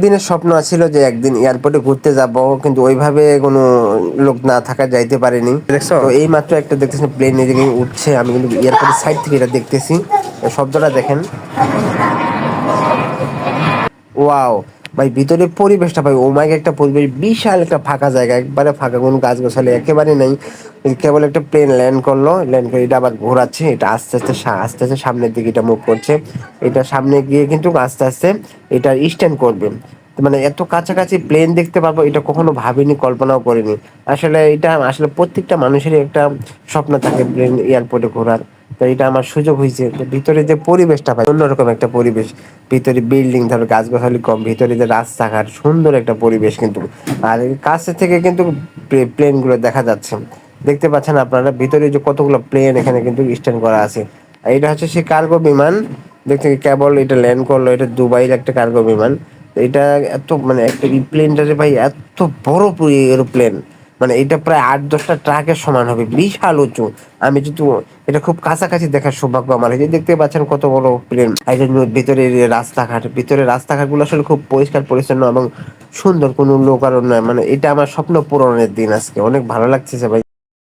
দিনের স্বপ্ন ছিল যে একদিন এয়ারপোর্টে ঘুরতে যাব, কিন্তু ওইভাবে কোনো লোক না থাকা যাইতে পারেনি। দেখছো? তো এই মাত্র একটা দেখতেছি প্লেন এদিকে উঠছে, আমি কিন্তু এয়ারপোর্টের সাইড থেকে এটা দেখতেছি। শব্দটা দেখেন, ওয়াও ভাই, ভিতরে পরিবেশটা ভাই ওমাইক একটা পরিবেশ, বিশাল একটা ফাঁকা জায়গা, একবারে ফাঁকা, কোনো গাছ গোছালি একেবারে নেই। কেবল একটা প্লেন ল্যান্ড করলো, ল্যান্ড করে এটা আবার ঘোরাচ্ছে, এটা আস্তে আস্তে আস্তে আস্তে সামনের দিকে এটা মুভ করছে। এটা সামনে গিয়ে কিন্তু আস্তে আস্তে এটা স্ট্যান্ড করবে। মানে এত কাছাকাছি প্লেন দেখতে পাবো এটা কখনো ভাবিনি, কল্পনাও করিনি। আসলে এটা আসলে প্রত্যেকটা মানুষেরই একটা স্বপ্ন থাকে প্লেন এয়ারপোর্টে ঘোরার। তো এটা আমার সুযোগ হয়েছে। তো ভিতরে যে পরিবেশটা ভাই অন্যরকম একটা পরিবেশ, ভিতরে বিল্ডিং, তারপর গাছগাছালি কম, ভিতরে যে রাস্তাঘাট, সুন্দর একটা পরিবেশ কিন্তু। আর এই কাছে থেকে কিন্তু প্লেন গুলো দেখা যাচ্ছে, দেখতে পাচ্ছেন আপনারা ভিতরে যে কতগুলো প্লেন এখানে কিন্তু স্ট্যান্ড করা আছে। আর এটা হচ্ছে সেই কার্গো বিমান, দেখতে কেবল এটা ল্যান্ড করলো, এটা দুবাইয়ের একটা কার্গো বিমান। তো এটা এত মানে একটা প্লেনটা যে ভাই এত বড় এরোপ্লেন, মানে এটা প্রায় 8-10টা ট্রাকের সমান হবে, বিশাল উঁচু। আমি যদি এটা খুব কাছাকাছি দেখার সৌভাগ্য আমার, এই যে দেখতে পাচ্ছেন কত বড় প্লেন। আর এর ভিতরে রাস্তাঘাট, ভিতরে রাস্তাঘাট গুলো আসলে খুব পরিষ্কার পরিচ্ছন্ন এবং সুন্দর, কোনো লোক আর নয়। মানে এটা আমার স্বপ্ন পূরণের দিন আজকে, অনেক ভালো লাগছে ভাই।